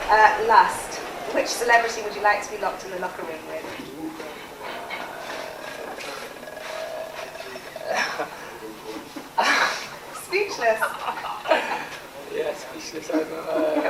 Last, which celebrity would you like to be locked in the locker room with? Speechless. Yeah, speechless. I know.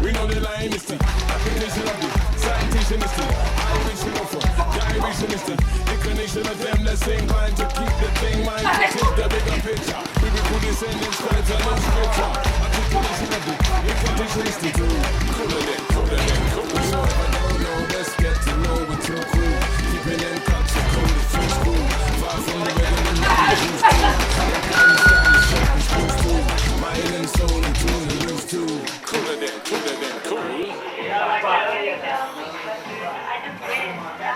We know the line is the application of the citation is the iration of direction is the inclination of them that same mind to keep the thing mind to take the bigger picture. We be put this in this fight and no scripture. Articulation of the incantation is the cooler than cool. We know if I don't know, let's get to know we're too cool. Keeping them cuts so cool, it's too cool. Far from the regular nothing used to. Mind and soul and tune and used to. Cooler than cool.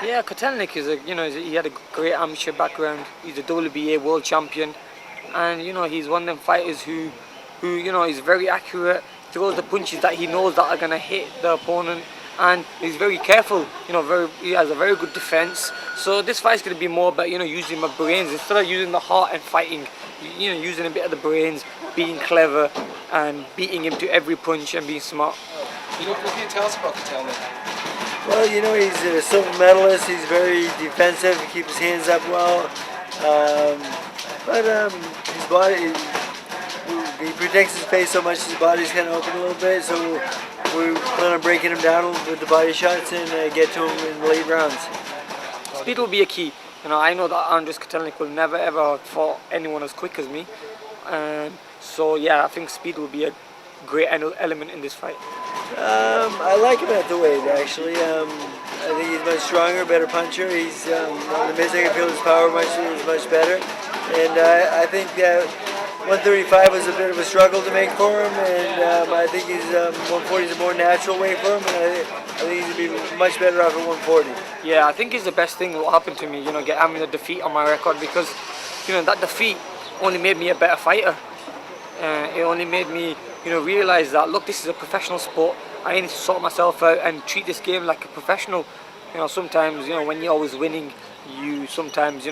Yeah, Kotelnik is he had a great amateur background. He's a WBA world champion, and he's one of them fighters who is very accurate, throws the punches that he knows that are gonna hit the opponent, and he's very careful. He has a very good defense. So this fight's gonna be more about using my brains instead of using the heart and fighting. Using a bit of the brains, being clever, and beating him to every punch and being smart. What can you tell us about Kotelnik? Well, he's a silver medalist. He's very defensive. He keeps his hands up well. But his body, he protects his face so much his body's kind of open a little bit. So we plan on breaking him down with the body shots and get to him in the late rounds. Speed will be a key. I know that Andres Kotelnik will never ever fought anyone as quick as me. So yeah, I think speed will be a great element in this fight. I like him at the weight, actually. I think he's much stronger, better puncher. He's on the mid-second, I feel his power is much better. And I think that 135 was a bit of a struggle to make for him, and I think 140 is a more natural weight for him, and I think he's going to be much better off at 140. Yeah, I think it's the best thing what happened to me, having a defeat on my record, because that defeat only made me a better fighter. It only made me realise that, look, this is a professional sport. I need to sort myself out and treat this game like a professional. Sometimes, when you're always winning, you sometimes,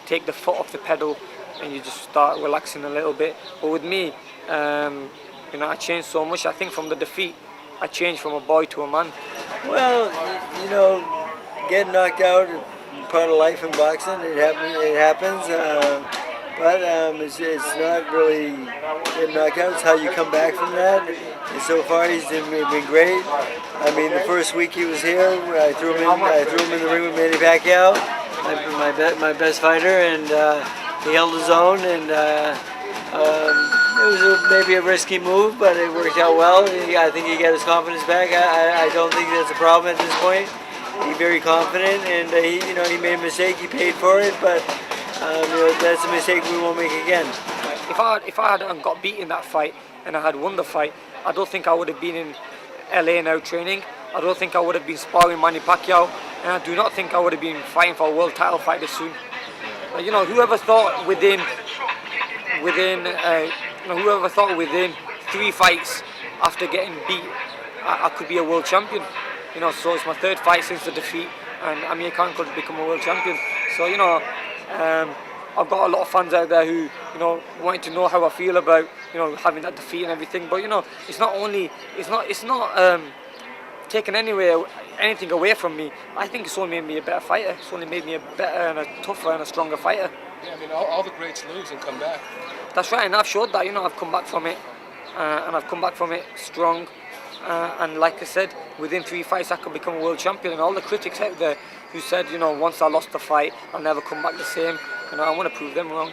take the foot off the pedal and you just start relaxing a little bit. But with me, I changed so much. I think from the defeat, I changed from a boy to a man. Well, getting knocked out is part of life in boxing. It happens. But it's not really getting knocked out. It's how you come back from that. And so far, he's been great. I mean, the first week he was here, I threw him in the ring with Manny Pacquiao, my best fighter, and he held his own. And it was maybe a risky move, but it worked out well. I think he got his confidence back. I don't think that's a problem at this point. He's very confident, and he made a mistake. He paid for it, but. That's a mistake we won't make again. If I hadn't got beat in that fight and I had won the fight, I don't think I would have been in LA now training. I don't think I would have been sparring Manny Pacquiao, and I do not think I would have been fighting for a world title fight this soon. Whoever thought within 3 fights after getting beat, I could be a world champion. So it's my 3rd fight since the defeat, and Amir Khan could become a world champion. So I've got a lot of fans out there who wanting to know how I feel about having that defeat and everything. But it's not taking anything away from me. I think it's only made me a better fighter. It's only made me a better and a tougher and a stronger fighter. Yeah, I mean, all the greats lose and come back. That's right, and I've showed that. I've come back from it, and I've come back from it strong. And like I said, within 3 fights I could become a world champion. And all the critics out there who said, once I lost the fight, I'll never come back the same. I want to prove them wrong.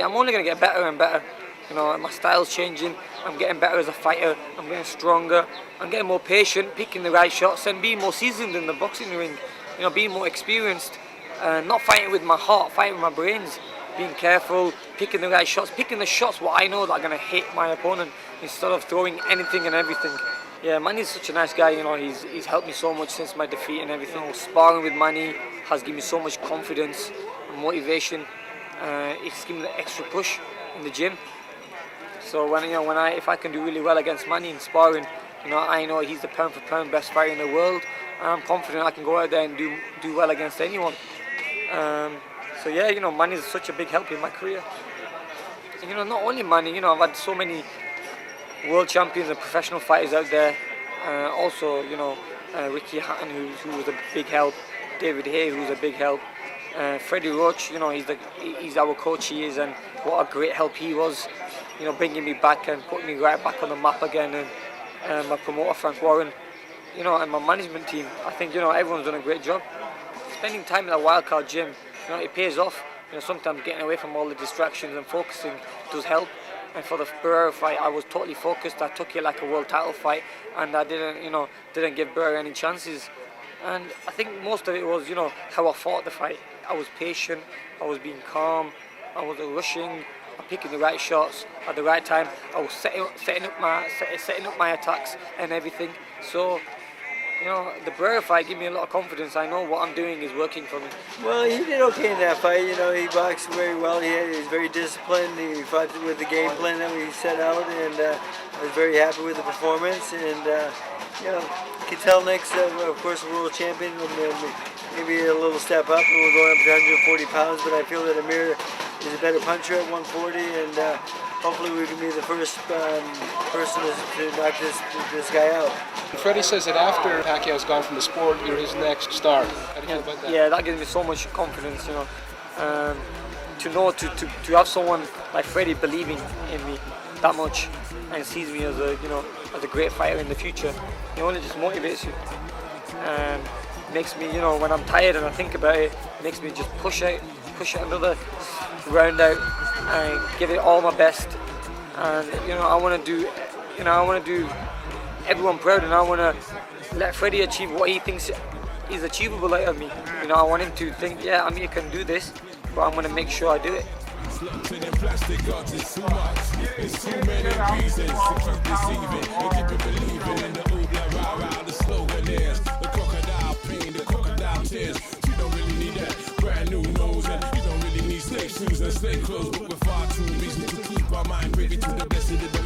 I'm only going to get better and better. You know, my style's changing. I'm getting better as a fighter. I'm getting stronger. I'm getting more patient, picking the right shots, and being more seasoned in the boxing ring. You know, being more experienced. Not fighting with my heart, fighting with my brains. Being careful, picking the right shots, picking the shots what I know that are going to hit my opponent instead of throwing anything and everything. Yeah, Manny's such a nice guy. You know, he's helped me so much since my defeat and everything. You know, sparring with Manny has given me so much confidence and motivation. It's given me the extra push in the gym. So if I can do really well against Manny in sparring, you know, I know he's the pound for pound best fighter in the world, and I'm confident I can go out there and do well against anyone. So yeah, you know, Manny is such a big help in my career. And, you know, not only Manny, you know, I've had so many world champions and professional fighters out there. Also, you know, Ricky Hatton, who was a big help. David Hay, who's a big help. Freddie Roach, you know, he's our coach, he is, and what a great help he was. You know, bringing me back and putting me right back on the map again. And my promoter Frank Warren, you know, and my management team. I think, you know, everyone's done a great job. Spending time in a wildcard gym, you know, it pays off. You know, sometimes getting away from all the distractions and focusing does help. And for the Barrera fight, I was totally focused. I took it like a world title fight, and I didn't give Barrera any chances. And I think most of it was, you know, how I fought the fight. I was patient. I was being calm. I wasn't rushing. I was picking the right shots at the right time. I was setting up my attacks and everything. So, you know, the Barrera fight gave me a lot of confidence. I know what I'm doing is working for me. Well, he did okay in that fight. You know, he boxed very well. He's very disciplined. He fought with the game plan that we set out, and I was very happy with the performance. And you know, Kotelnik's, of course, a world champion. Maybe a little step up, and we're going up to 140 pounds. But I feel that Amir is a better puncher at 140, and hopefully we can be the first person to knock this guy out. Freddie says that after Pacquiao's gone from the sport, you're his next star. How do you feel about that? Yeah, that gives me so much confidence, you know. To have someone like Freddie believing in me that much and sees me as a great fighter in the future, it only just motivates you. And makes me, you know, when I'm tired and I think about it, makes me just push out another round out and give it all my best. And you know, I want to do everyone proud, and I want to let Freddie achieve what he thinks is achievable out of me. You know, I want him to think, yeah, Amir can do this, but I'm going to make sure I do it. Plastic art is too much. It's too many reasons to keep deceiving and keep it believing in the oobla rah rah. The slogan is the crocodile pain, the crocodile tears. You don't really need that brand new nose, and you don't really need slave shoes and slave clothes, but we're far too busy to keep our mind privy to the best of the